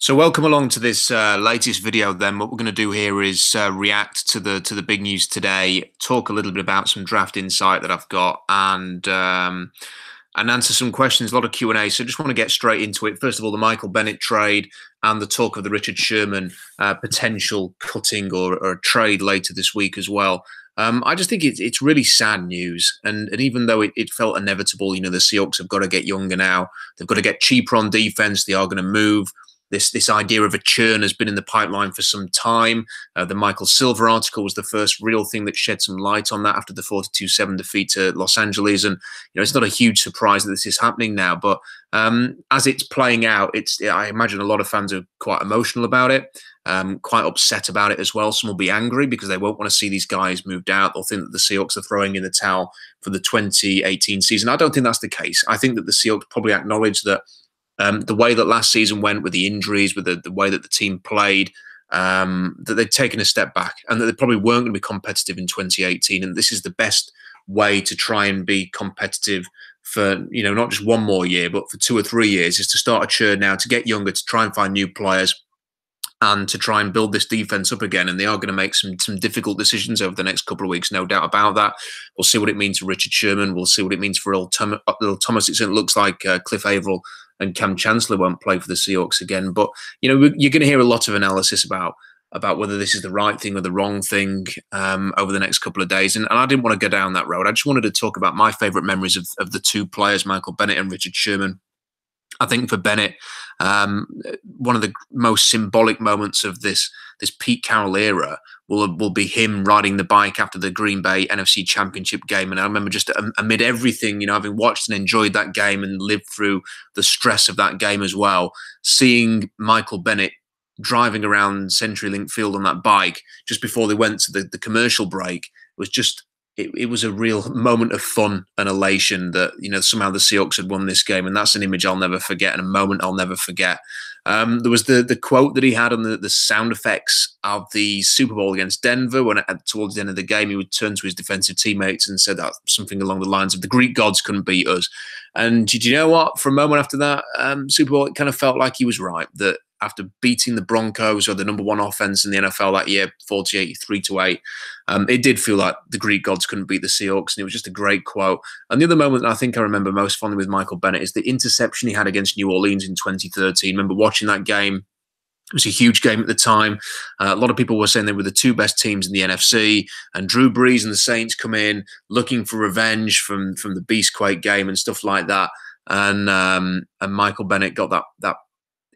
So welcome along to this latest video. Then what we're going to do here is react to the big news today, talk a little bit about some draft insight that I've got, and answer some questions. A lot of Q&A. So just want to get straight into it. First of all, the Michael Bennett trade and the talk of the Richard Sherman potential cutting or a trade later this week as well. I just think it's really sad news, and even though it felt inevitable, you know, the Seahawks have got to get younger now. They've got to get cheaper on defense. They are going to move. This idea of a churn has been in the pipeline for some time. The Michael Silver article was the first real thing that shed some light on that after the 42-7 defeat to Los Angeles. And you know, it's not a huge surprise that this is happening now. But as it's playing out, I imagine a lot of fans are quite emotional about it, quite upset about it as well. Some will be angry because they won't want to see these guys moved out. They'll think that the Seahawks are throwing in the towel for the 2018 season. I don't think that's the case. I think that the Seahawks probably acknowledge that the way that last season went with the injuries, with the way that the team played, that they'd taken a step back and that they probably weren't going to be competitive in 2018. And this is the best way to try and be competitive for, you know, not just one more year, but for 2 or 3 years, is to start a churn now, to get younger, to try and find new players and to try and build this defense up again. And they are going to make some difficult decisions over the next couple of weeks, no doubt about that. We'll see what it means for Richard Sherman. We'll see what it means for Earl Thomas. It looks like Cliff Averill and Cam Chancellor won't play for the Seahawks again. But, you know, you're going to hear a lot of analysis about whether this is the right thing or the wrong thing over the next couple of days. And I didn't want to go down that road. I just wanted to talk about my favourite memories of the two players, Michael Bennett and Richard Sherman. I think for Bennett, one of the most symbolic moments of this Pete Carroll era will be him riding the bike after the Green Bay NFC Championship game. And I remember just amid everything, you know, having watched and enjoyed that game and lived through the stress of that game as well, seeing Michael Bennett driving around CenturyLink Field on that bike just before they went to the commercial break was just, it was a real moment of fun and elation that, you know, somehow the Seahawks had won this game. And that's an image I'll never forget and a moment I'll never forget. There was the quote that he had on the sound effects of the Super Bowl against Denver, when towards the end of the game, he would turn to his defensive teammates and said that something along the lines of, the Greek gods couldn't beat us. And did you know what? For a moment after that Super Bowl, it kind of felt like he was right, that after beating the Broncos, or the #1 offense in the NFL that year, 48-3-8, it did feel like the Greek gods couldn't beat the Seahawks, and it was just a great quote. And the other moment that I think I remember most fondly with Michael Bennett is the interception he had against New Orleans in 2013. I remember watching that game. It was a huge game at the time. A lot of people were saying they were the two best teams in the NFC, and Drew Brees and the Saints come in looking for revenge from the Beastquake game and stuff like that. And Michael Bennett got that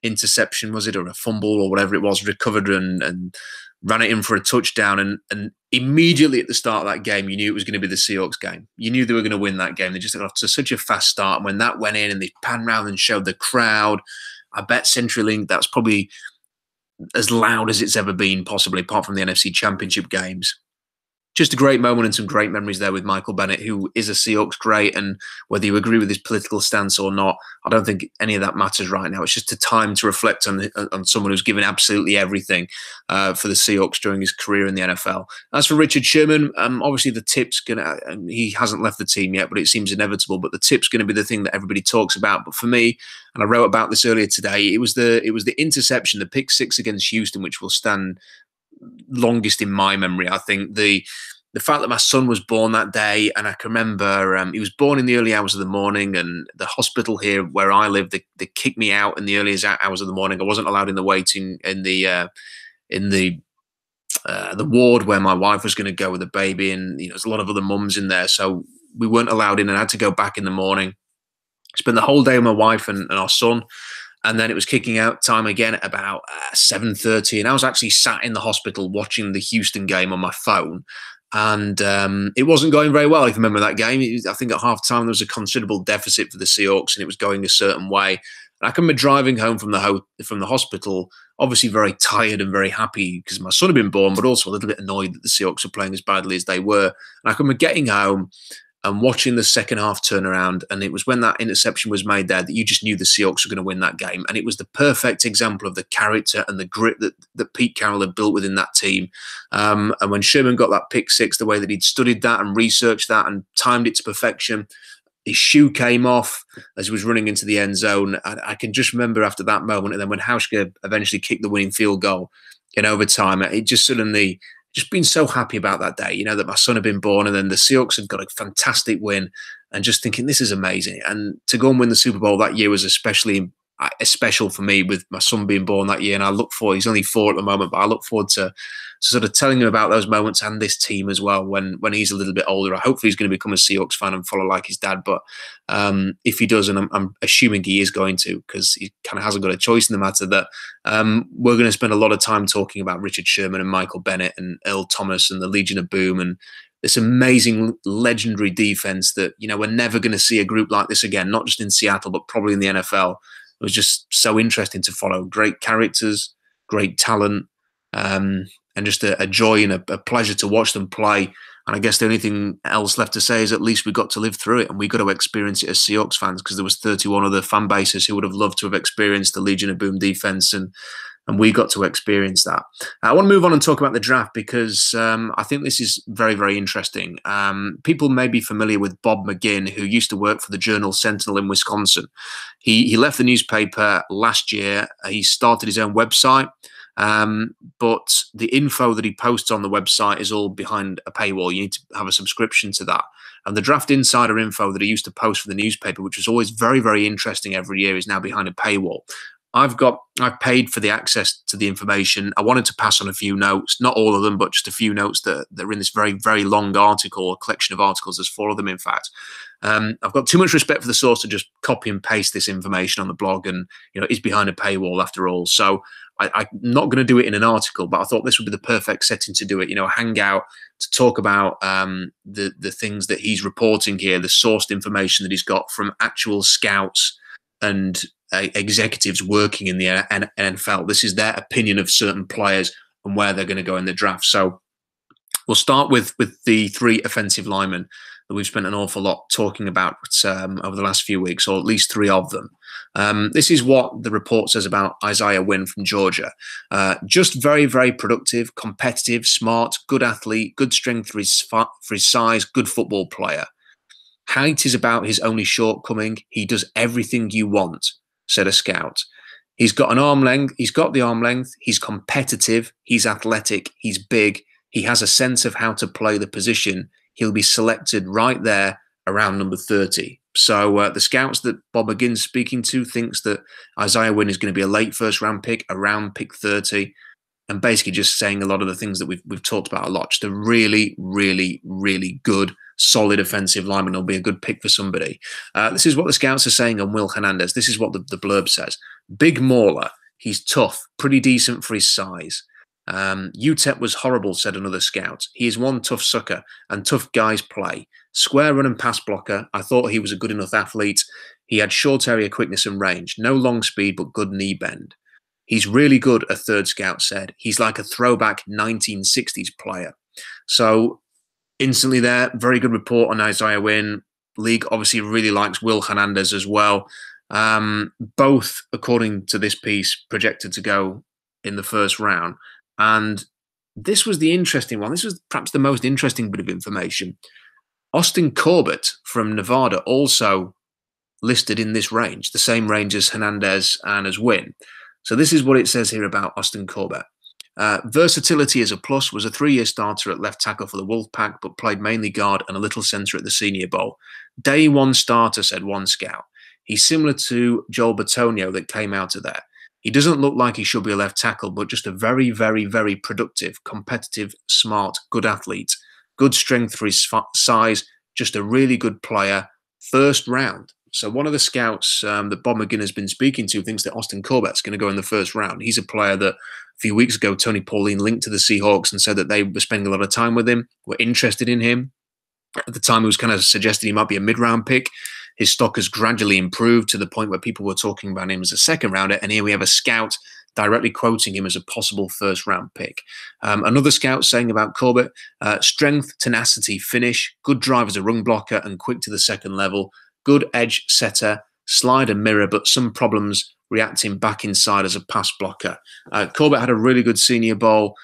interception, was it, or a fumble or whatever it was, recovered and ran it in for a touchdown. And immediately at the start of that game, you knew it was going to be the Seahawks game. You knew they were going to win that game. They just got off to such a fast start. And when that went in and they panned around and showed the crowd, I bet CenturyLink, that's probably as loud as it's ever been, possibly, apart from the NFC Championship games. Just a great moment and some great memories there with Michael Bennett, who is a Seahawks great. And whether you agree with his political stance or not, I don't think any of that matters right now. It's just a time to reflect on someone who's given absolutely everything for the Seahawks during his career in the NFL. As for Richard Sherman, obviously the tip's going to, he hasn't left the team yet, but it seems inevitable. But the tip's going to be the thing that everybody talks about. But for me, and I wrote about this earlier today, it was the interception, the pick six against Houston, which will stand longest in my memory. I think the fact that my son was born that day, and I can remember he was born in the early hours of the morning, and the hospital here where I live, they kicked me out in the earliest hours of the morning. I wasn't allowed in the waiting in the ward where my wife was going to go with the baby, and you know, there's a lot of other mums in there, so we weren't allowed in, and I had to go back in the morning. Spent the whole day with my wife and our son. And then it was kicking out time again at about 7:30. And I was actually sat in the hospital watching the Houston game on my phone. And it wasn't going very well. I can remember that game. I think at halftime there was a considerable deficit for the Seahawks, and it was going a certain way. And I can remember driving home from the hospital, obviously very tired and very happy because my son had been born, but also a little bit annoyed that the Seahawks were playing as badly as they were. And I can remember getting home and watching the second half turnaround, and it was when that interception was made there that you just knew the Seahawks were going to win that game. And it was the perfect example of the character and the grit that Pete Carroll had built within that team. And when Sherman got that pick six, the way that he'd studied that and researched that and timed it to perfection, his shoe came off as he was running into the end zone. I can just remember after that moment, and then when Hauschka eventually kicked the winning field goal in overtime, it just suddenly just been so happy about that day, that my son had been born, and then the Seahawks had got a fantastic win, and just thinking this is amazing. And to go and win the Super Bowl that year was especially special for me, with my son being born that year. And I look forward, he's only 4 at the moment, but I look forward to sort of telling him about those moments and this team as well when he's a little bit older. Hopefully he's going to become a Seahawks fan and follow like his dad. But if he does, and I'm assuming he is going to, because he kind of hasn't got a choice in the matter, that we're going to spend a lot of time talking about Richard Sherman and Michael Bennett and Earl Thomas and the Legion of Boom and this amazing, legendary defense that, we're never going to see a group like this again, not just in Seattle, but probably in the NFL. It was just so interesting to follow. Great characters, great talent, and just a joy and a pleasure to watch them play. And I guess the only thing else left to say is at least we got to live through it, and we got to experience it as Seahawks fans, because there was 31 other fan bases who would have loved to have experienced the Legion of Boom defense, and we got to experience that. I want to move on and talk about the draft, because I think this is very, very interesting. People may be familiar with Bob McGinn, who used to work for the Journal-Sentinel in Wisconsin. He left the newspaper last year. He started his own website, but the info that he posts on the website is all behind a paywall. You need to have a subscription to that. And the draft insider info that he used to post for the newspaper, which was always very, very interesting every year, is now behind a paywall. I've paid for the access to the information. I wanted to pass on a few notes, not all of them, but just a few notes that are in this very, very long article, a collection of articles. There's 4 of them, in fact. I've got too much respect for the source to just copy and paste this information on the blog, and it's behind a paywall after all. So I'm not going to do it in an article, but I thought this would be the perfect setting to do it. Hang out to talk about the things that he's reporting here, the sourced information that he's got from actual scouts and executives working in the NFL. This is their opinion of certain players and where they're going to go in the draft. So we'll start with the 3 offensive linemen that we've spent an awful lot talking about over the last few weeks, or at least 3 of them. This is what the report says about Isaiah Wynn from Georgia. Just very, very productive, competitive, smart, good athlete, good strength for his size, good football player. Height is about his only shortcoming. He does everything you want, said a scout. He's got an arm length. He's got the arm length. He's competitive. He's athletic. He's big. He has a sense of how to play the position. He'll be selected right there around number 30. So the scouts that Bob McGinn's speaking to thinks that Isaiah Wynn is going to be a late first-round pick, around pick 30, and basically just saying a lot of the things that we've talked about a lot. Just a really, really, really good, solid offensive lineman. Will be a good pick for somebody. This is what the scouts are saying on Will Hernandez. This is what the blurb says. Big mauler. He's tough, pretty decent for his size. UTEP was horrible, said another scout. He is one tough sucker, and tough guys play. Square run and pass blocker. I thought he was a good enough athlete. He had short area quickness and range. No long speed, but good knee bend. He's really good, a third scout said. He's like a throwback 1960s player. So instantly there, very good report on Isaiah Wynn. League obviously really likes Will Hernandez as well. Both, according to this piece, projected to go in the first round. And this was the interesting one. This was perhaps the most interesting bit of information. Austin Corbett from Nevada also listed in this range, the same range as Hernandez and as Wynn. So this is what it says here about Austin Corbett. Versatility as a plus, was a 3-year starter at left tackle for the Wolfpack, but played mainly guard and a little center at the Senior Bowl. Day 1 starter, said one scout. He's similar to Joel Bitonio that came out of there. He doesn't look like he should be a left tackle, but just a very, very, very productive, competitive, smart, good athlete. Good strength for his size, just a really good player. First round. So one of the scouts that Bob McGinn has been speaking to thinks that Austin Corbett's going to go in the first round. He's a player that a few weeks ago, Tony Pauline linked to the Seahawks and said that they were spending a lot of time with him, were interested in him. At the time, it was kind of suggested he might be a mid-round pick. His stock has gradually improved to the point where people were talking about him as a second rounder. And here we have a scout directly quoting him as a possible first-round pick. Another scout saying about Corbett, strength, tenacity, finish, good drive as a run blocker and quick to the second level, good edge setter, slide and mirror, but some problems reacting back inside as a pass blocker. Corbett had a really good Senior Bowl.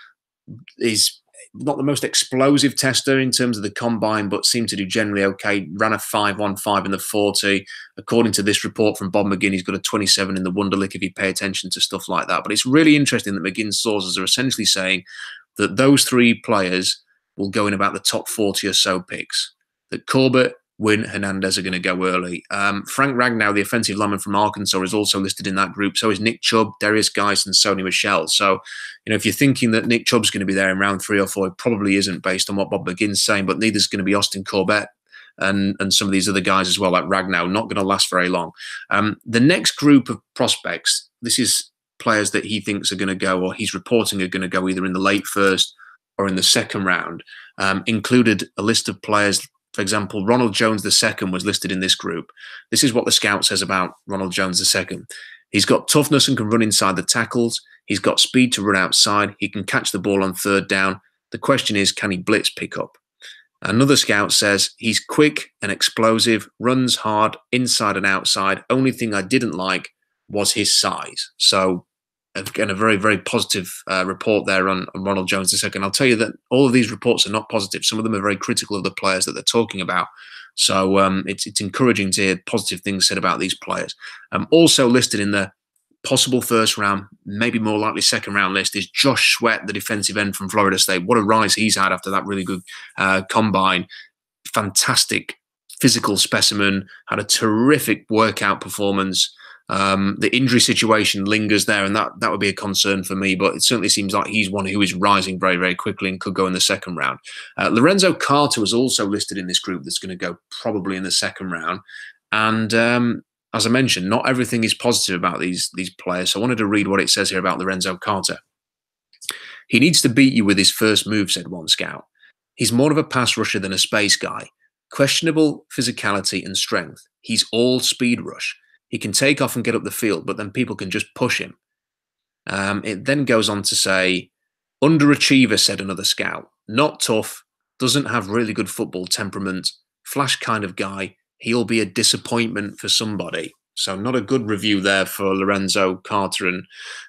He's not the most explosive tester in terms of the combine, but seemed to do generally okay. Ran a 5.15 in the 40. According to this report from Bob McGinn, he's got a 27 in the Wonderlic if you pay attention to stuff like that. But it's really interesting that McGinn's sources are essentially saying that those three players will go in about the top 40 or so picks. That Corbett, Wynn, Hernandez are going to go early. Frank Ragnow, the offensive lineman from Arkansas, is also listed in that group. So is Nick Chubb, Darius Geis, and Sony Michel. So, if you're thinking that Nick Chubb's going to be there in round 3 or 4, it probably isn't based on what Bob McGinn's saying, but neither is going to be Austin Corbett and some of these other guys as well, like Ragnow, not going to last very long. The next group of prospects, this is players that he thinks are going to go, or he's reporting are going to go either in the late first or in the second round, included a list of players. For example, Ronald Jones II was listed in this group. This is what the scout says about Ronald Jones II. He's got toughness and can run inside the tackles. He's got speed to run outside. He can catch the ball on third down. The question is, can he blitz pick up? Another scout says he's quick and explosive, runs hard inside and outside. Only thing I didn't like was his size. So again, a very, very positive report there on Ronald Jones II. I'll tell you that all of these reports are not positive. Some of them are very critical of the players that they're talking about. So it's encouraging to hear positive things said about these players. Also listed in the possible first round, maybe more likely second round list is Josh Sweat, the defensive end from Florida State. What a rise he's had after that really good combine. Fantastic physical specimen, had a terrific workout performance. The injury situation lingers there, and that would be a concern for me, but it certainly seems like he's one who is rising very, very quickly and could go in the second round. Lorenzo Carter was also listed in this group that's going to go probably in the second round. And as I mentioned, not everything is positive about these players. So I wanted to read what it says here about Lorenzo Carter. He needs to beat you with his first move, said one scout. He's more of a pass rusher than a space guy. Questionable physicality and strength. He's all speed rush. He can take off and get up the field, but then people can just push him. It then goes on to say, underachiever, said another scout. Not tough, doesn't have really good football temperament, flash kind of guy. He'll be a disappointment for somebody. So not a good review there for Lorenzo Carter. And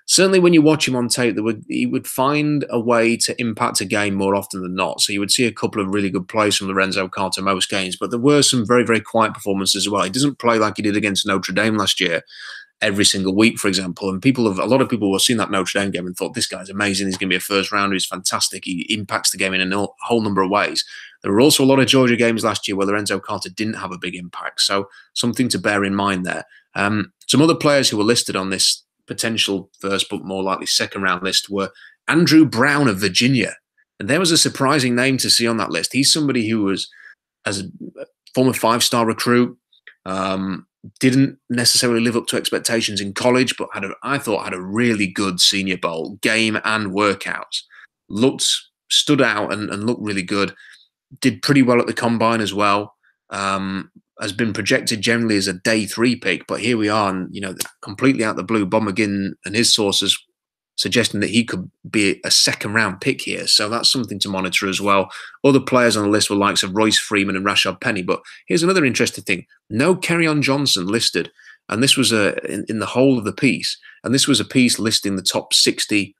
certainly when you watch him on tape, he would find a way to impact a game more often than not. So you would see a couple of really good plays from Lorenzo Carter most games, but there were some very, very quiet performances as well. He doesn't play like he did against Notre Dame last year every single week, for example. And a lot of people have seen that Notre Dame game and thought, this guy's amazing. He's going to be a first rounder. He's fantastic. He impacts the game in a whole number of ways. There were also a lot of Georgia games last year where Lorenzo Carter didn't have a big impact. So something to bear in mind there. Some other players who were listed on this potential first, but more likely second round list were Andrew Brown of Virginia. And there was a surprising name to see on that list. He's somebody who was, as a former 5-star recruit, didn't necessarily live up to expectations in college, but I thought had a really good Senior Bowl game and workouts. Stood out and looked really good. Did pretty well at the combine as well. Has been projected generally as a day 3 pick, but here we are, and completely out of the blue, Bob McGinn and his sources suggesting that he could be a second round pick here. So that's something to monitor as well. Other players on the list were likes of Royce Freeman and Rashad Penny. But here's another interesting thing. No Kerryon Johnson listed. And this was in the whole of the piece. And this was a piece listing the top 60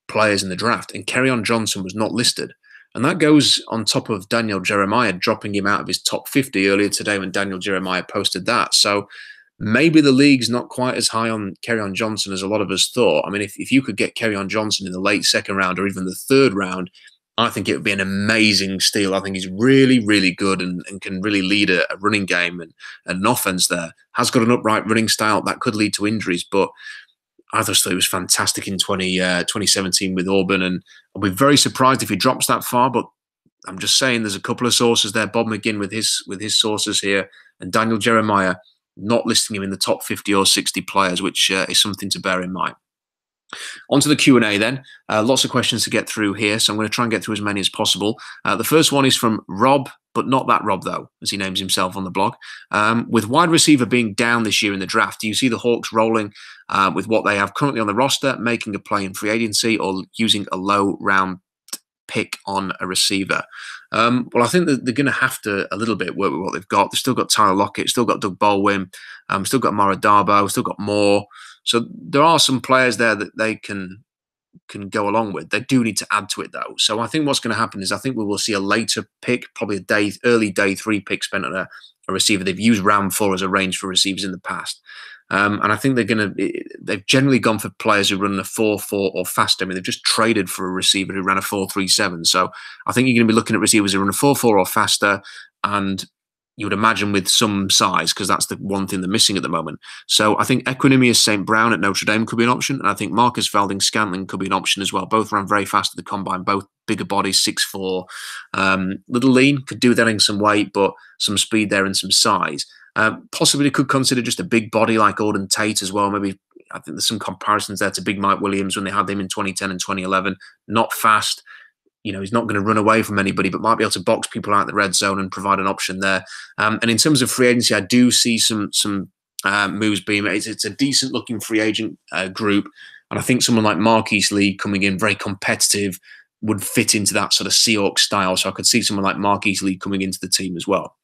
players in the draft. And Kerryon Johnson was not listed. And that goes on top of Daniel Jeremiah dropping him out of his top 50 earlier today when Daniel Jeremiah posted that. So maybe the league's not quite as high on Kerryon Johnson as a lot of us thought. I mean, if you could get Kerryon Johnson in the late second round or even the third round, I think it would be an amazing steal. I think he's really, really good and can really lead a running game and an offense there. Has got an upright running style that could lead to injuries, but I just thought he was fantastic in 2017 with Auburn, and I'll be very surprised if he drops that far. But I'm just saying, there's a couple of sources there. Bob McGinn with his sources here, and Daniel Jeremiah not listing him in the top 50 or 60 players, which is something to bear in mind. On to the Q&A then. Lots of questions to get through here, so I'm going to try and get through as many as possible. The first one is from Rob, but not that Rob, though, as he names himself on the blog. With wide receiver being down this year in the draft, do you see the Hawks rolling with what they have currently on the roster, making a play in free agency, or using a low-round pick on a receiver? Well, I think that they're going to have to a little bit work with what they've got. They've still got Tyler Lockett, still got Doug Baldwin, still got Mara Darbo, still got Moore. So there are some players there that they can can go along with. They do need to add to it though. So I think what's going to happen is I think we will see a later pick, probably early day 3 pick spent on a receiver. They've used round 4 as a range for receivers in the past. And I think they've generally gone for players who run a 4.4 or faster. I mean, they've just traded for a receiver who ran a 4.37. So I think you're going to be looking at receivers who run a 4.4 or faster, and you would imagine with some size, because that's the one thing they're missing at the moment. So I think Equinemius St. Brown at Notre Dame could be an option, and I think Marcus Valding-Scantling could be an option as well. Both ran very fast at the combine, both bigger bodies, 6'4", little lean, could do that in some weight, but some speed there and some size. Possibly could consider just a big body like Auden Tate as well. Maybe I think there's some comparisons there to Big Mike Williams when they had him in 2010 and 2011. Not fast. He's not going to run away from anybody, but might be able to box people out in the red zone and provide an option there. And in terms of free agency, I do see some moves being made. It's a decent looking free agent group. And I think someone like Marquise Lee coming in, very competitive, would fit into that sort of Seahawks style. So I could see someone like Marquise Lee coming into the team as well.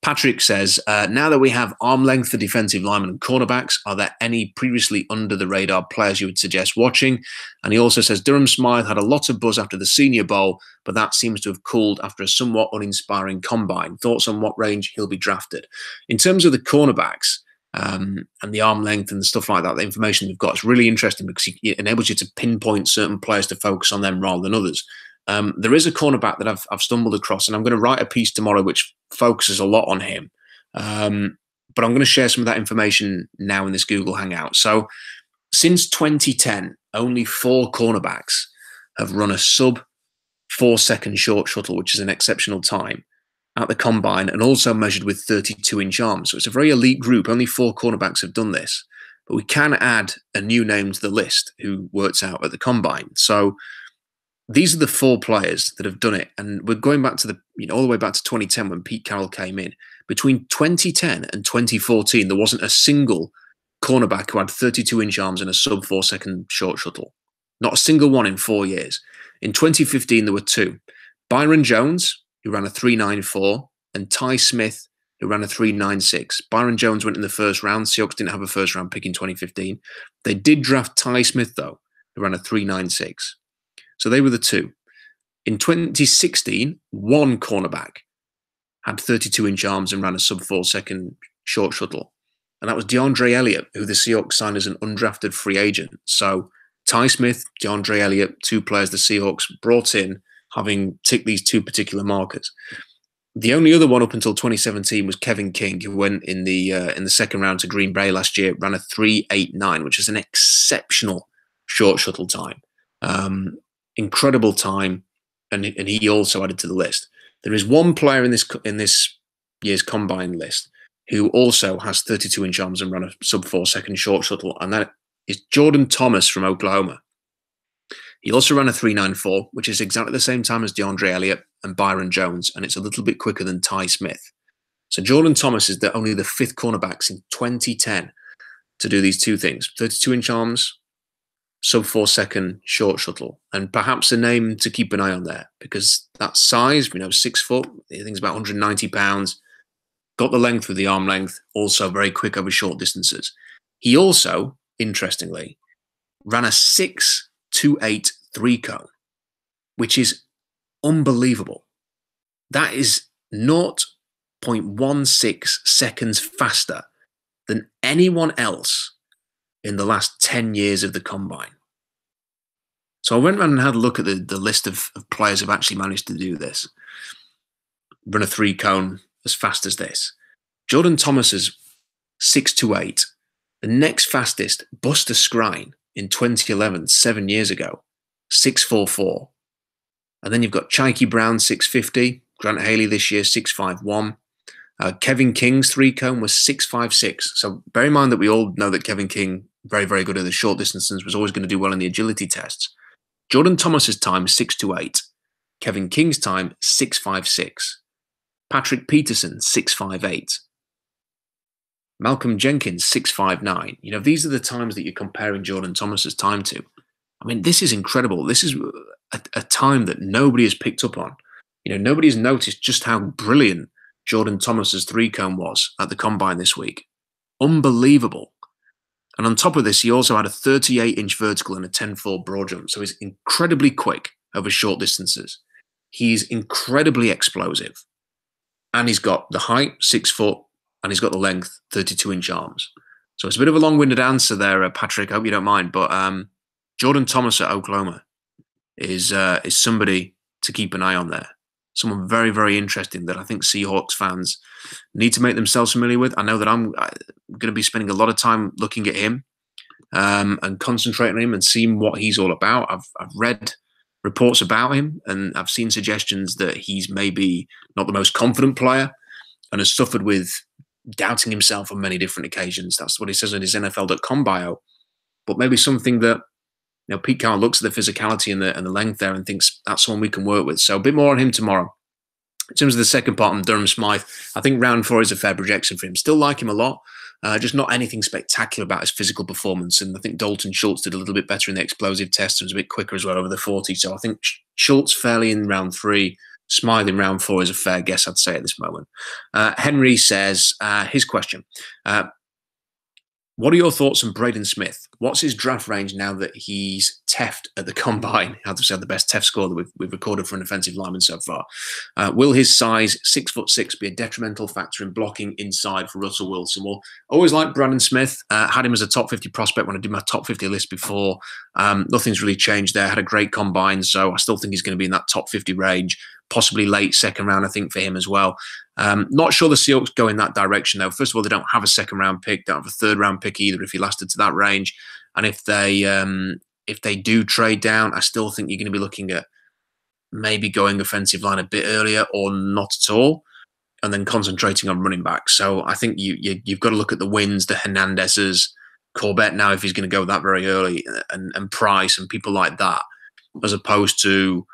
Patrick says, now that we have arm length for defensive linemen and cornerbacks, are there any previously under the radar players you would suggest watching? And he also says, Durham Smythe had a lot of buzz after the Senior Bowl, but that seems to have cooled after a somewhat uninspiring combine. Thoughts on what range he'll be drafted? In terms of the cornerbacks and the arm length and stuff like that, the information we've got is really interesting because it enables you to pinpoint certain players to focus on them rather than others. There is a cornerback that I've stumbled across, and I'm going to write a piece tomorrow which focuses a lot on him. But I'm going to share some of that information now in this Google Hangout. So since 2010, only 4 cornerbacks have run a sub 4-second short shuttle, which is an exceptional time, at the combine, and also measured with 32-inch arms. So it's a very elite group. Only 4 cornerbacks have done this. But we can add a new name to the list who works out at the combine. So these are the 4 players that have done it, and we're going back to all the way back to 2010 when Pete Carroll came in. Between 2010 and 2014, there wasn't a single cornerback who had 32-inch arms and a sub 4-second short shuttle. Not a single one in 4 years. In 2015, there were 2: Byron Jones, who ran a 3.94, and Ty Smith, who ran a 3.96. Byron Jones went in the first round. Seahawks didn't have a first-round pick in 2015. They did draft Ty Smith though, who ran a 3.96. So they were the 2. In 2016, 1 cornerback had 32-inch arms and ran a sub 4-second short shuttle. And that was DeAndre Elliott, who the Seahawks signed as an undrafted free agent. So Ty Smith, DeAndre Elliott, 2 players the Seahawks brought in, having ticked these 2 particular markers. The only other one up until 2017 was Kevin King, who went in the second round to Green Bay last year, ran a 3.89, which is an exceptional short shuttle time. Incredible time, and he also added to the list. There is one player in this year's combine list who also has 32-inch arms and ran a sub 4-second short shuttle, and that is Jordan Thomas from Oklahoma. He also ran a 3.94, which is exactly the same time as DeAndre Elliott and Byron Jones, and it's a little bit quicker than Ty Smith. So Jordan Thomas is only the 5th cornerback in 2010 to do these 2 things: 32-inch arms, sub 4-second short shuttle, and perhaps a name to keep an eye on there because that size, 6 foot, I think it's about 190 pounds, got the length with the arm length, also very quick over short distances. He also, interestingly, ran a 6.28 3-cone, which is unbelievable. That is 0.16 seconds faster than anyone else in the last 10 years of the combine. So I went around and had a look at the list of players who've actually managed to do this. Run a 3-cone as fast as this. Jordan Thomas is 6.28. The next fastest, Buster Skrine, in 2011, 7 years ago, 6.44. And then you've got Chaikey Brown, 6.50. Grant Haley this year, 6.51. Kevin King's 3-cone was 6.56. So bear in mind that we all know that Kevin King, very, very good at the short distances, was always going to do well in the agility tests. Jordan Thomas's time, 6.28. Kevin King's time, 6.56. Patrick Peterson, 6.58. Malcolm Jenkins, 6.59. These are the times that you're comparing Jordan Thomas's time to. I mean, this is incredible. This is a time that nobody has picked up on. Nobody has noticed just how brilliant Jordan Thomas's 3-cone was at the combine this week. Unbelievable. And on top of this, he also had a 38-inch vertical and a 10-4 broad jump. So he's incredibly quick over short distances. He's incredibly explosive. And he's got the height, 6 foot, and he's got the length, 32-inch arms. So it's a bit of a long-winded answer there, Patrick. I hope you don't mind. But Jordan Thomas at Oklahoma is somebody to keep an eye on there. Someone very, very interesting that I think Seahawks fans need to make themselves familiar with. I know that I'm going to be spending a lot of time looking at him and concentrating on him and seeing what he's all about. I've read reports about him, and I've seen suggestions that he's maybe not the most confident player and has suffered with doubting himself on many different occasions. That's what he says in his NFL.com bio. But maybe something that Pete Carroll looks at the physicality and the length there and thinks that's someone we can work with. So a bit more on him tomorrow. In terms of the second part on Durham Smythe, I think round 4 is a fair projection for him. Still like him a lot. Just not anything spectacular about his physical performance. And I think Dalton Schultz did a little bit better in the explosive test and was a bit quicker as well over the 40. So I think Schultz fairly in round 3. Smythe in round 4 is a fair guess, I'd say, at this moment. Henry says, his question. What are your thoughts on Braden Smith? What's his draft range now that he's TEF'd at the combine? Obviously had the best TEF score that we've recorded for an offensive lineman so far. Will his size, 6'6", be a detrimental factor in blocking inside for Russell Wilson? Well, always liked Braden Smith. Had him as a top 50 prospect when I did my top 50 list before. Nothing's really changed there. Had a great combine, so I still think he's going to be in that top 50 range. Possibly late second round, I think, for him as well. Not sure the Seahawks go in that direction, though. First of all, they don't have a second round pick, don't have a third round pick either if he lasted to that range. And if they do trade down, I still think you're going to be looking at maybe going offensive line a bit earlier or not at all, and then concentrating on running back. So I think you've got to look at the wins, the Hernandez's, Corbett now if he's going to go that very early, and Price and people like that, as opposed to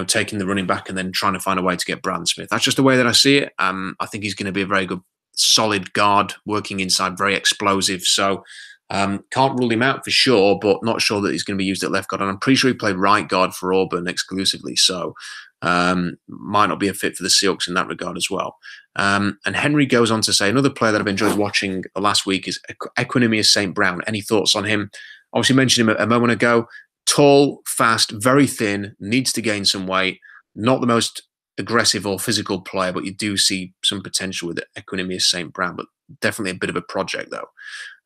taking the running back and then trying to find a way to get Braden Smith. That's just the way that I see it. I think he's going to be a very good, solid guard, working inside, very explosive. So can't rule him out for sure, but not sure that he's going to be used at left guard. And I'm pretty sure he played right guard for Auburn exclusively. So might not be a fit for the Seahawks in that regard as well. And Henry goes on to say, another player that I've enjoyed watching last week is Equanimeous St. Brown. Any thoughts on him? Obviously mentioned him a moment ago. Tall, fast, very thin, needs to gain some weight. Not the most aggressive or physical player, but you do see some potential with Equanimeous St. Brown, but definitely a bit of a project, though.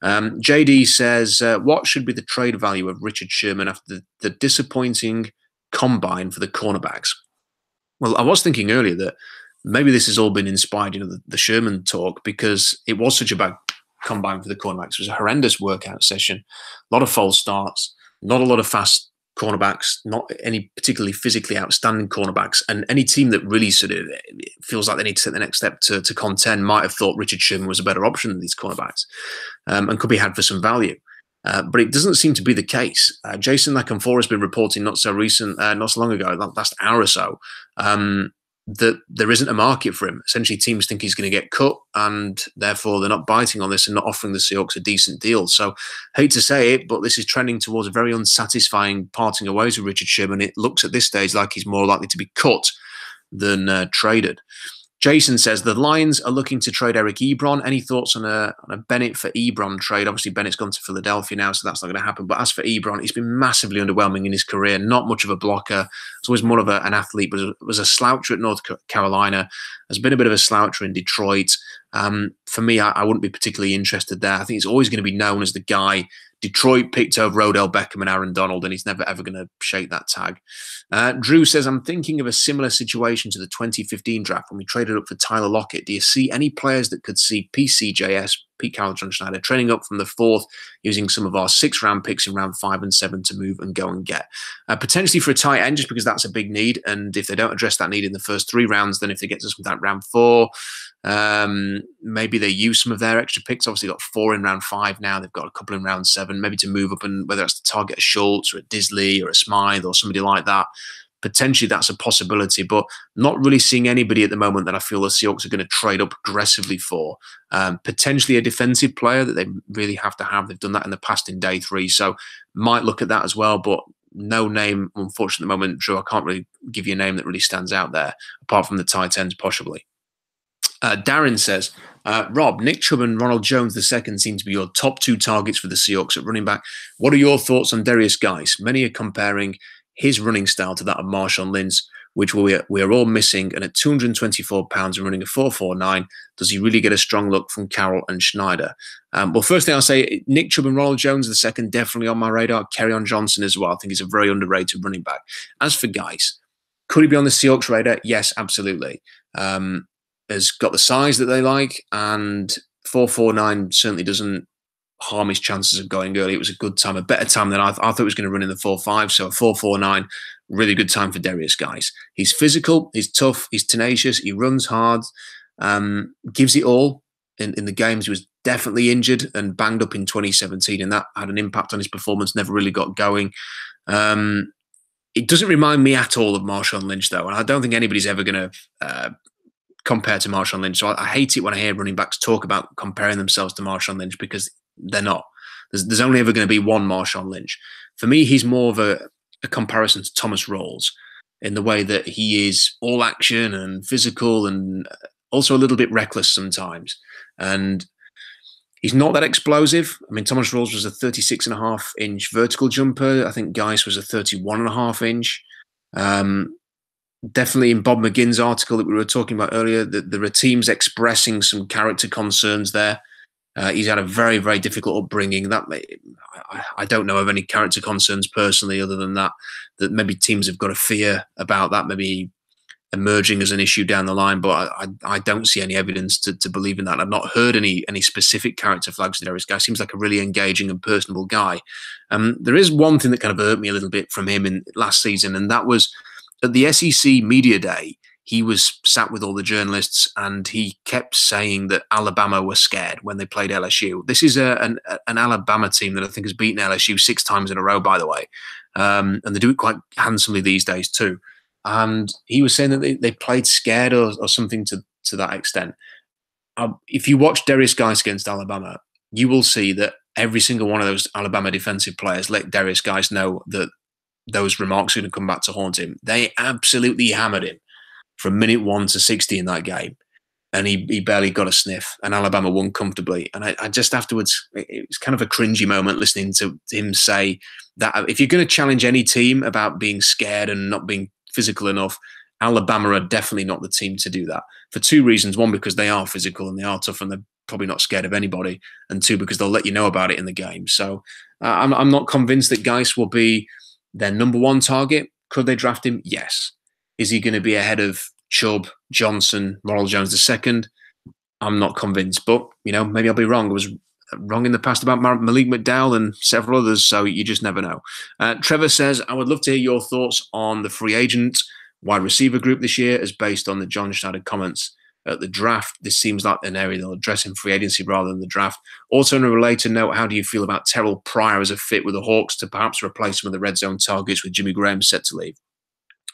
JD says, what should be the trade value of Richard Sherman after the disappointing combine for the cornerbacks? Well, I was thinking earlier that maybe this has all been inspired, the Sherman talk, because it was such a bad combine for the cornerbacks. It was a horrendous workout session, a lot of false starts, not a lot of fast cornerbacks, not any particularly physically outstanding cornerbacks. And any team that really sort of feels like they need to take the next step to contend might have thought Richard Sherman was a better option than these cornerbacks and could be had for some value. But it doesn't seem to be the case. Jason Lacanfora has been reporting not so long ago, that last hour or so, that there isn't a market for him. Essentially, teams think he's going to get cut, and therefore they're not biting on this and not offering the Seahawks a decent deal. So, hate to say it, but this is trending towards a very unsatisfying parting of ways with Richard Sherman. It looks at this stage like he's more likely to be cut than traded. Jason says the Lions are looking to trade Eric Ebron. Any thoughts on a Bennett for Ebron trade? Obviously, Bennett's gone to Philadelphia now, so that's not going to happen. But as for Ebron, he's been massively underwhelming in his career. Not much of a blocker. He's always more of an athlete, but was a sloucher at North Carolina. Has been a bit of a sloucher in Detroit. For me, I wouldn't be particularly interested there. I think he's always going to be known as the guy Detroit picked over Odell Beckham and Aaron Donald, and he's never, ever going to shake that tag. Drew says, I'm thinking of a similar situation to the 2015 draft when we traded up for Tyler Lockett. Do you see any players that could see PCJS, Pete Carroll, John Schneider, training up from the 4th, using some of our 6th-round picks in round 5 and 7 to move and go and get? Potentially for a tight end, just because that's a big need. And if they don't address that need in the first 3 rounds, then if they get to that round 4, maybe they use some of their extra picks. Obviously, got 4 in round 5 now. They've got a couple in round 7, maybe to move up, and whether that's to target a Schultz or a Disley or a Smythe or somebody like that. Potentially that's a possibility, but not really seeing anybody at the moment that I feel the Seahawks are going to trade up aggressively for. Potentially a defensive player that they really have to have. They've done that in the past in day 3, so might look at that as well, but no name, unfortunately, at the moment, Drew. I can't really give you a name that really stands out there, apart from the tight ends, possibly. Darren says, Rob, Nick Chubb and Ronald Jones II seem to be your top two targets for the Seahawks at running back. What are your thoughts on Darius Guice? Many are comparing his running style to that of Marshawn Lynch, which we are all missing. And at 224 pounds and running a 4.49, does he really get a strong look from Carroll and Schneider? Well, first thing I'll say, Nick Chubb and Ronald Jones II definitely on my radar. Kerryon Johnson as well. I think he's a very underrated running back. As for Guice, could he be on the Seahawks radar? Yes, absolutely. Has got the size that they like, and 4.49 certainly doesn't harm his chances of going early. It was a good time, a better time than I thought it was going to run in the 4.5. So a 4.49, really good time for Darius Guice. He's physical, he's tough, he's tenacious, he runs hard, gives it all in the games. He was definitely injured and banged up in 2017, and that had an impact on his performance, never really got going. It doesn't remind me at all of Marshawn Lynch, though, and I don't think anybody's ever going to compare to Marshawn Lynch. So I hate it when I hear running backs talk about comparing themselves to Marshawn Lynch, because they're not. There's only ever going to be one Marshawn Lynch. For me, he's more of a comparison to Thomas Rawls in the way that he is all action and physical and also a little bit reckless sometimes. And he's not that explosive. I mean, Thomas Rawls was a 36.5-inch vertical jumper. I think Guice was a 31.5-inch. Definitely in Bob McGinn's article that we were talking about earlier, that there are teams expressing some character concerns there. He's had a very, very difficult upbringing. I don't know of any character concerns personally, other than that maybe teams have got a fear about that, maybe emerging as an issue down the line. But I don't see any evidence to believe in that. I've not heard any specific character flags. Darius Guice seems like a really engaging and personable guy. There is one thing that kind of hurt me a little bit from him in last season, and that was at the SEC Media Day. He was sat with all the journalists and he kept saying that Alabama were scared when they played LSU. This is an Alabama team that I think has beaten LSU 6 times in a row, by the way. And they do it quite handsomely these days too. And he was saying that they played scared or something to that extent. If you watch Darius Guice against Alabama, you will see that every single one of those Alabama defensive players let Darius Guice know that those remarks are going to come back to haunt him. They absolutely hammered him from minute 1 to 60 in that game, and he barely got a sniff, and Alabama won comfortably. And I just afterwards, it was kind of a cringy moment listening to him say that if you're going to challenge any team about being scared and not being physical enough, Alabama are definitely not the team to do that, for 2 reasons. 1, because they are physical and they are tough and they're probably not scared of anybody, and 2, because they'll let you know about it in the game. So I'm not convinced that Guice will be their number 1 target. Could they draft him? Yes. Is he going to be ahead of Chubb, Johnson, Ronald Jones II? I'm not convinced, but maybe I'll be wrong. I was wrong in the past about Malik McDowell and several others, so you just never know. Trevor says, I would love to hear your thoughts on the free agent wide receiver group this year, as based on the John Schneider comments at the draft. This seems like an area they'll address in free agency rather than the draft. Also, on a related note, how do you feel about Terrell Pryor as a fit with the Hawks to perhaps replace some of the red zone targets with Jimmy Graham set to leave?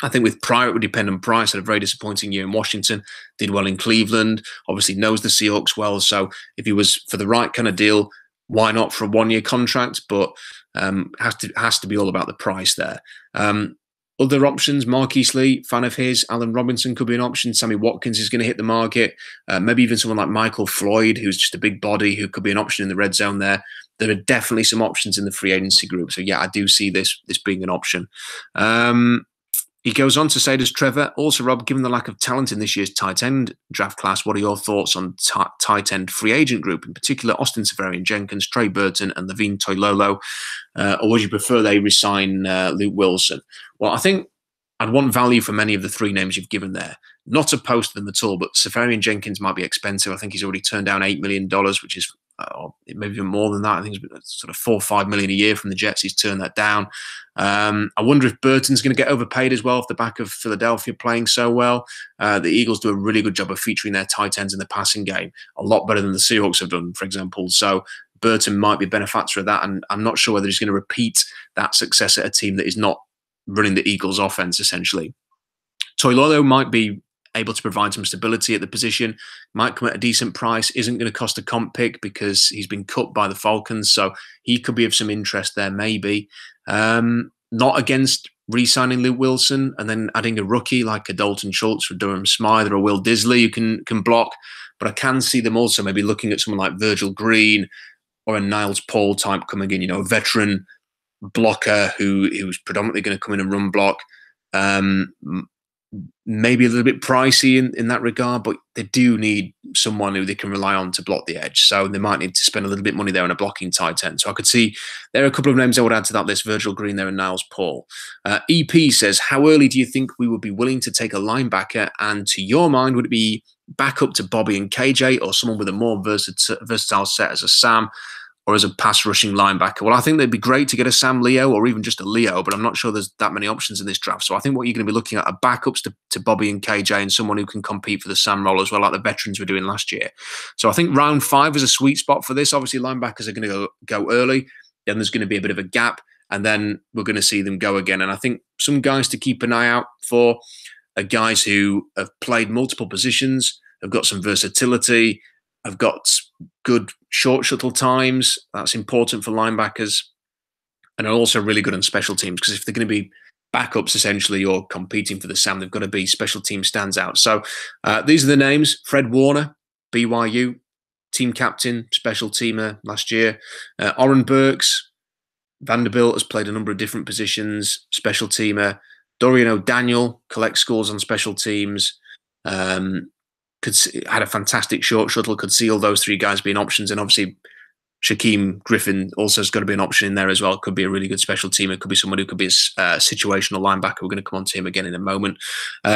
I think with Pryor, it would depend on Price. Had a very disappointing year in Washington, did well in Cleveland, obviously knows the Seahawks well. So if he was for the right kind of deal, why not for a 1-year contract? But has to be all about the price there. Other options, Marquise Lee, fan of his. Allen Robinson could be an option. Sammy Watkins is going to hit the market. Maybe even someone like Michael Floyd, who's just a big body, who could be an option in the red zone there. There are definitely some options in the free agency group. So yeah, I do see this being an option. He goes on to say, does Trevor, also Rob, given the lack of talent in this year's tight end draft class, what are your thoughts on tight end free agent group, in particular Austin Seferian-Jenkins, Trey Burton and Levine Toilolo, or would you prefer they resign Luke Wilson? Well, I think I'd want value for many of the 3 names you've given there. Not opposed to them at all, but Seferian-Jenkins might be expensive. I think he's already turned down $8 million, which is maybe even more than that. I think it's sort of $4 or $5 million a year from the Jets. He's turned that down. I wonder if Burton's going to get overpaid as well off the back of Philadelphia playing so well. The Eagles do a really good job of featuring their tight ends in the passing game, a lot better than the Seahawks have done, for example. So Burton might be a benefactor of that, and I'm not sure whether he's going to repeat that success at a team that is not running the Eagles' offense, essentially. Toilolo might be able to provide some stability at the position, might come at a decent price, isn't going to cost a comp pick because he's been cut by the Falcons, so he could be of some interest there maybe. Not against re-signing Luke Wilson and then adding a rookie like a Dalton Schultz or Durham Smythe or a Will Disley who can block. But I can see them also maybe looking at someone like Virgil Green or a Niles Paul type coming in, a veteran blocker who's predominantly going to come in and run block. Maybe a little bit pricey in that regard, but they do need someone who they can rely on to block the edge. So they might need to spend a little bit of money there on a blocking tight end. So I could see there are a couple of names I would add to that list, Virgil Green there and Niles Paul. EP says, how early do you think we would be willing to take a linebacker? And to your mind, would it be back up to Bobby and KJ or someone with a more versatile set as a Sam or as a pass rushing linebacker? Well, I think they'd be great to get a Sam Leo or even just a Leo, but I'm not sure there's that many options in this draft. So I think what you're going to be looking at are backups to Bobby and KJ and someone who can compete for the Sam role as well, like the veterans were doing last year. So I think round 5 is a sweet spot for this. Obviously, linebackers are going to go early. Then there's going to be a bit of a gap, and then we're going to see them go again. And I think some guys to keep an eye out for are guys who have played multiple positions, have got some versatility, have got good short shuttle times. That's important for linebackers, and are also really good on special teams, because if they're going to be backups essentially or competing for the Sam, they've got to be special team stands out. So these are the names. Fred Warner, BYU, team captain, special teamer last year. Oren Burks, Vanderbilt, has played a number of different positions, special teamer. Dorian O'Daniel collects scores on special teams. Had a fantastic short shuttle, could see all those 3 guys being options. And obviously, Shaquem Griffin also has got to be an option in there as well. Could be a really good special teamer. Could be someone who could be a situational linebacker. We're going to come on to him again in a moment.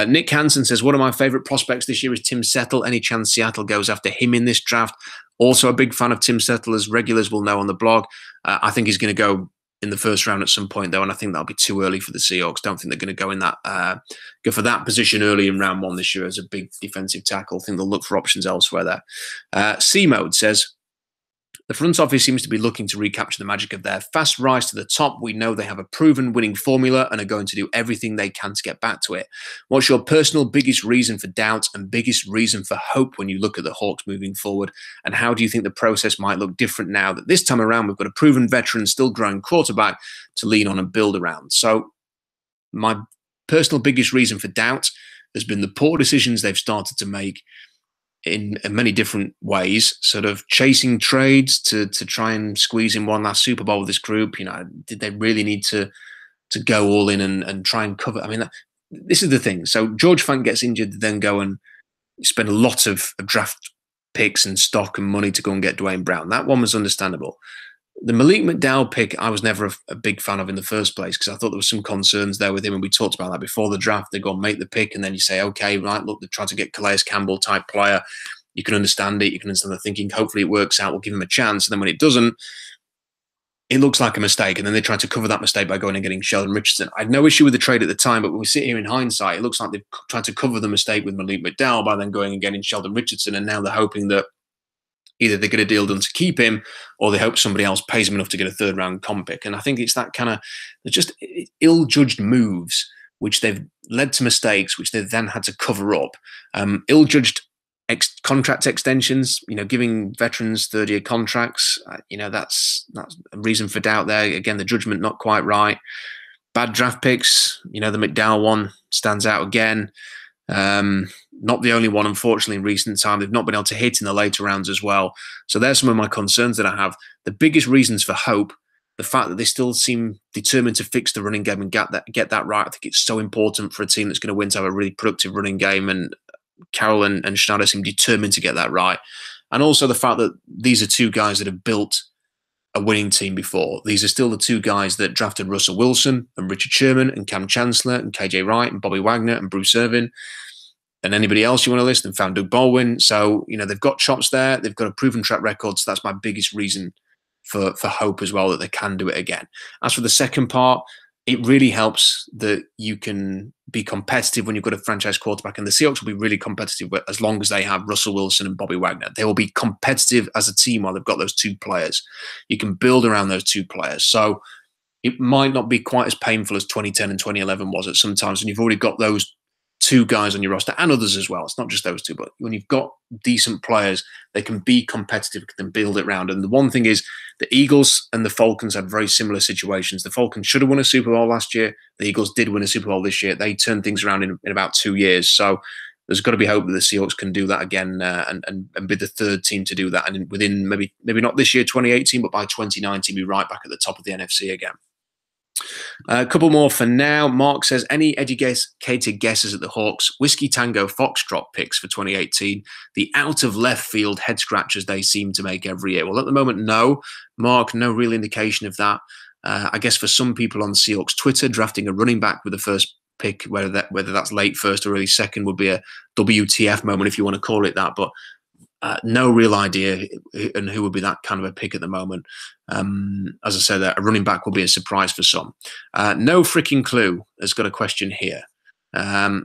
Nick Hansen says, one of my favorite prospects this year is Tim Settle. Any chance Seattle goes after him in this draft? Also a big fan of Tim Settle, as regulars will know on the blog. I think he's going to go in the first round at some point, though, and I think that'll be too early for the Seahawks. Don't think they're going to go in that go for that position early in round 1 this year as a big defensive tackle. I think they'll look for options elsewhere there. C-Mode says, the front office seems to be looking to recapture the magic of their fast rise to the top. We know they have a proven winning formula and are going to do everything they can to get back to it. What's your personal biggest reason for doubt and biggest reason for hope when you look at the Hawks moving forward? And how do you think the process might look different now that this time around we've got a proven veteran, still growing quarterback to lean on and build around? So my personal biggest reason for doubt has been the poor decisions they've started to make in many different ways, sort of chasing trades to try and squeeze in one last Super Bowl with this group. Did they really need to go all in and try and cover? I mean, this is the thing. So George Fant gets injured, then go and spend a lot of draft picks and stock and money to go and get Dwayne Brown. That one was understandable. The Malik McDowell pick, I was never a big fan of in the first place, because I thought there was some concerns there with him, and we talked about that before the draft. They go and make the pick, and then you say, okay, right, look, they're trying to get Calais Campbell type player. You can understand it. You can understand the thinking. Hopefully it works out. We'll give him a chance. And then when it doesn't, it looks like a mistake. And then they try to cover that mistake by going and getting Sheldon Richardson. I had no issue with the trade at the time, but when we sit here in hindsight, it looks like they've tried to cover the mistake with Malik McDowell by then going and getting Sheldon Richardson. And now they're hoping that either they get a deal done to keep him, or they hope somebody else pays him enough to get a 3rd-round comp pick. And I think it's that kind of just ill-judged moves, which they've led to mistakes, which they've then had to cover up. Ill-judged contract extensions, giving veterans 3rd-year contracts. That's a reason for doubt there. Again, the judgment not quite right. Bad draft picks. The McDowell one stands out again. Not the only one, unfortunately, in recent time. They've not been able to hit in the later rounds as well. So there's some of my concerns that I have. The biggest reasons for hope, the fact that they still seem determined to fix the running game and get that right. I think it's so important for a team that's going to win to have a really productive running game, and Carroll and Schneider seem determined to get that right. And also the fact that these are 2 guys that have built a winning team before. These are still the 2 guys that drafted Russell Wilson and Richard Sherman and Cam Chancellor and KJ Wright and Bobby Wagner and Bruce Irvin and anybody else you want to list, and found Doug Baldwin. So, they've got chops there. They've got a proven track record. So that's my biggest reason for hope as well, that they can do it again. As for the second part, it really helps that you can be competitive when you've got a franchise quarterback, and the Seahawks will be really competitive as long as they have Russell Wilson and Bobby Wagner. They will be competitive as a team while they've got those 2 players. You can build around those 2 players. So it might not be quite as painful as 2010 and 2011 was at sometimes, and you've already got those two guys on your roster and others as well. It's not just those two, but when you've got decent players, they can be competitive, can build it around. And the one thing is, the Eagles and the Falcons had very similar situations. The Falcons should have won a Super Bowl last year. The Eagles did win a Super Bowl this year. They turned things around in about 2 years. So there's got to be hope that the Seahawks can do that again and be the third team to do that. And within maybe not this year, 2018, but by 2019, be right back at the top of the NFC again. A couple more for now. Mark says, any educated guesses at the Hawks Whiskey Tango Foxtrot picks for 2018? The out of left field head scratchers they seem to make every year. Well, at the moment, no. Mark, no real indication of that. I guess for some people on Seahawks Twitter, drafting a running back with the first pick, whether that's late first or early second, would be a WTF moment, if you want to call it that. But no real idea and who would be that kind of a pick at the moment. As I said, a running back will be a surprise for some. No freaking clue has got a question here.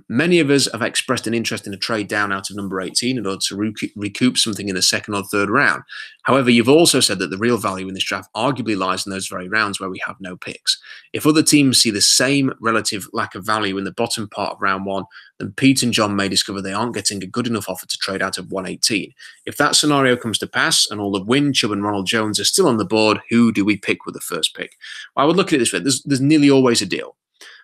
Many of us have expressed an interest in a trade down out of number 18 in order to recoup something in the second or third round. However, you've also said that the real value in this draft arguably lies in those very rounds where we have no picks. If other teams see the same relative lack of value in the bottom part of round one, then Pete and John may discover they aren't getting a good enough offer to trade out of 118. If that scenario comes to pass and all of Wynn, Chubb and Ronald Jones are still on the board, who do we pick with the first pick? Well, I would look at it this way. There's nearly always a deal.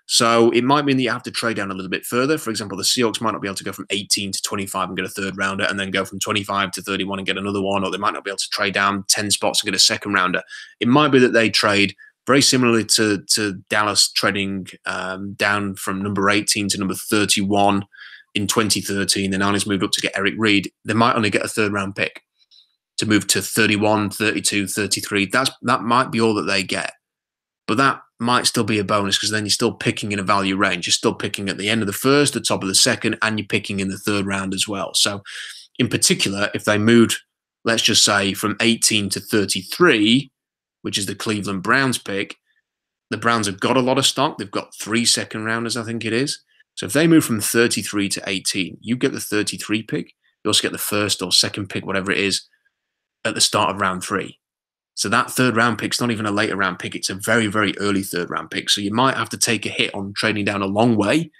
So it might mean that you have to trade down a little bit further. For example, the Seahawks might not be able to go from 18 to 25 and get a third rounder, and then go from 25 to 31 and get another one, or they might not be able to trade down 10 spots and get a second rounder. It might be that they trade very similarly to Dallas trading down from number 18 to number 31 in 2013. The Niners moved up to get Eric Reed. They might only get a third round pick to move to 31, 32, 33. That might be all that they get. But that might still be a bonus, because then you're still picking in a value range. You're still picking at the end of the first, the top of the second, and you're picking in the third round as well. So in particular, if they moved, let's just say, from 18 to 33, which is the Cleveland Browns pick, the Browns have got a lot of stock. They've got 3 second rounders, I think it is. So if they move from 33 to 18, you get the 33 pick. You also get the first or second pick, whatever it is, at the start of round 3. So that third round pick's not even a later round pick. It's a very, very early third round pick. So you might have to take a hit on trading down a long way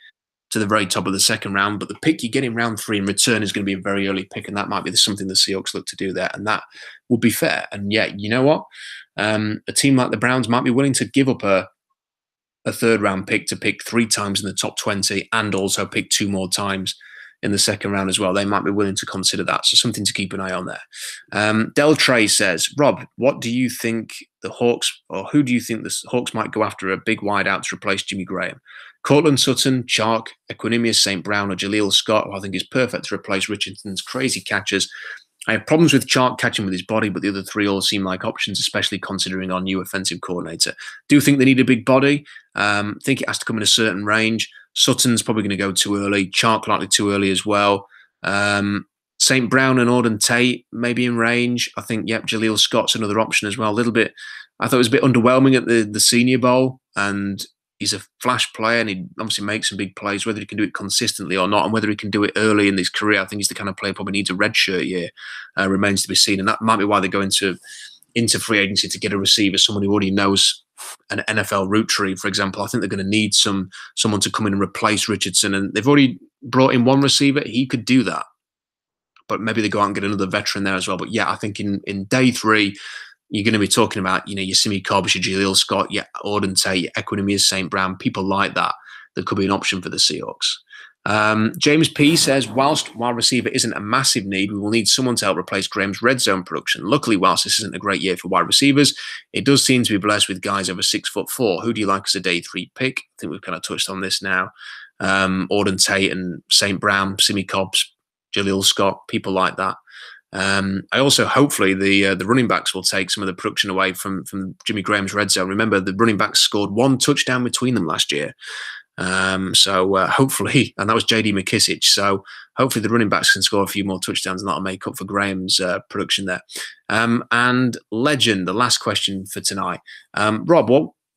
to the very top of the second round. But the pick you get in round 3 in return is going to be a very early pick. And that might be something the Seahawks look to do there. And that would be fair. And yeah, you know what? A team like the Browns might be willing to give up a third round pick to pick 3 times in the top 20 and also pick 2 more times in the second round as well. They might be willing to consider that. So something to keep an eye on there. Del Trey says, Rob, what do you think the Hawks, or who do you think the Hawks might go after a big wideout to replace Jimmy Graham? Cortland Sutton, Chark, Equanimous St. Brown, or Jaleel Scott, who I think is perfect to replace Richardson's crazy catches. I have problems with Chark catching with his body, but the other 3 all seem like options, especially considering our new offensive coordinator. Do think they need a big body. Think it has to come in a certain range. Sutton's probably going to go too early. Chark likely too early as well. St. Brown and Auden Tate maybe in range. I think, yep, Jaleel Scott's another option as well. A little bit, I thought it was a bit underwhelming at the Senior Bowl, and he's a flash player and he obviously makes some big plays. Whether he can do it consistently or not, and whether he can do it early in his career, I think he's the kind of player probably needs a redshirt year. Remains to be seen, and that might be why they go into free agency to get a receiver, someone who already knows an NFL route tree, for example. I think they're going to need someone to come in and replace Richardson, and they've already brought in one receiver. He could do that, but maybe they go out and get another veteran there as well. But yeah, I think in day 3, you're going to be talking about, your Simi Cobbs, your Jaleel Scott, your Auden Tate, your Equanimous St. Brown, people like that could be an option for the Seahawks. James P says, whilst wide receiver isn't a massive need, we will need someone to help replace Graham's red zone production. Luckily, whilst this isn't a great year for wide receivers, it does seem to be blessed with guys over 6'4". Who do you like as a day 3 pick? I think we've kind of touched on this now. Auden Tate and St. Brown, Simi Cobbs, Jaleel Scott, people like that. I also, hopefully, the running backs will take some of the production away from Jimmy Graham's red zone. Remember, the running backs scored 1 touchdown between them last year. So hopefully, and that was J.D. McKissic. So hopefully the running backs can score a few more touchdowns, and that'll make up for Graham's production there. And Legend, the last question for tonight. Rob,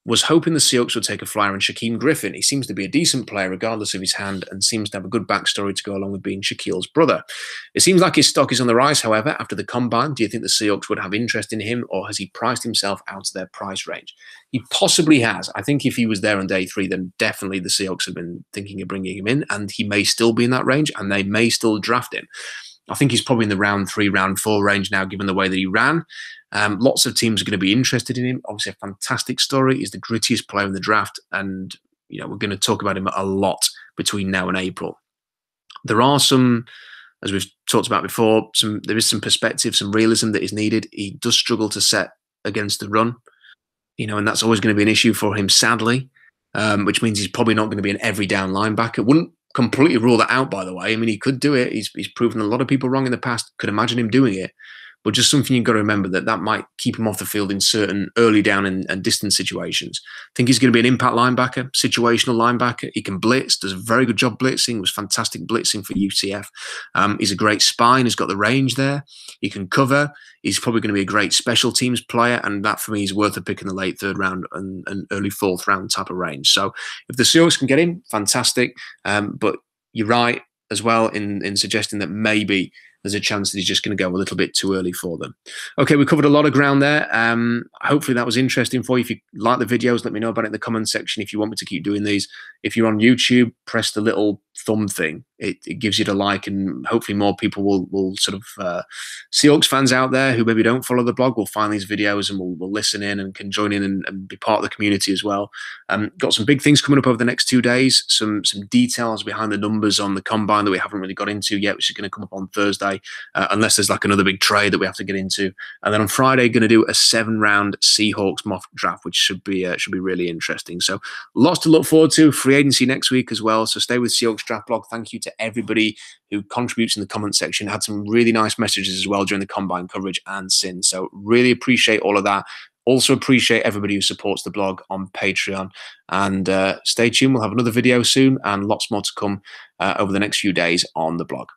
was hoping the Seahawks would take a flyer on Shaquem Griffin. He seems to be a decent player, regardless of his hand, and seems to have a good backstory to go along with being Shaquille's brother. It seems like his stock is on the rise, however, after the combine. Do you think the Seahawks would have interest in him, or has he priced himself out of their price range? He possibly has. I think if he was there on day 3, then definitely the Seahawks have been thinking of bringing him in, and he may still be in that range, and they may still draft him. I think he's probably in the round 3, round 4 range now, given the way that he ran. Lots of teams are going to be interested in him. Obviously, a fantastic story. He's the grittiest player in the draft, and we're going to talk about him a lot between now and April. There are some, as we've talked about before, there is some perspective, some realism that is needed. He does struggle to set against the run, and that's always going to be an issue for him, sadly, which means he's probably not going to be an every down linebacker. Wouldn't completely rule that out, by the way. I mean, he could do it. He's proven a lot of people wrong in the past. Could imagine him doing it. But just something you've got to remember, that might keep him off the field in certain early down and distance situations. I think he's going to be an impact linebacker, situational linebacker. He can blitz, does a very good job blitzing, was fantastic blitzing for UCF. He's a great spine, he's got the range there. He can cover. He's probably going to be a great special teams player, and that for me is worth a pick in the late 3rd round and early 4th round type of range. So if the Seahawks can get him, fantastic. But you're right as well in suggesting that maybe there's a chance that he's just going to go a little bit too early for them. Okay, we covered a lot of ground there. Hopefully that was interesting for you. If you like the videos, let me know about it in the comment section if you want me to keep doing these. If you're on YouTube, press the little thumb thing. It gives you the like, and hopefully more people will sort of Seahawks fans out there who maybe don't follow the blog will find these videos and will listen in and can join in and be part of the community as well. Got some big things coming up over the next 2 days. Some details behind the numbers on the combine that we haven't really got into yet, which is going to come up on Thursday, unless there's like another big trade that we have to get into. And then on Friday, going to do a 7-round Seahawks mock draft, which should be really interesting. So lots to look forward to. Free agency next week as well. So stay with Seahawks Draft Blog. Thank you to everybody who contributes in the comment section. Had some really nice messages as well during the combine coverage and since. So really appreciate all of that. Also appreciate everybody who supports the blog on Patreon. And stay tuned. We'll have another video soon and lots more to come over the next few days on the blog.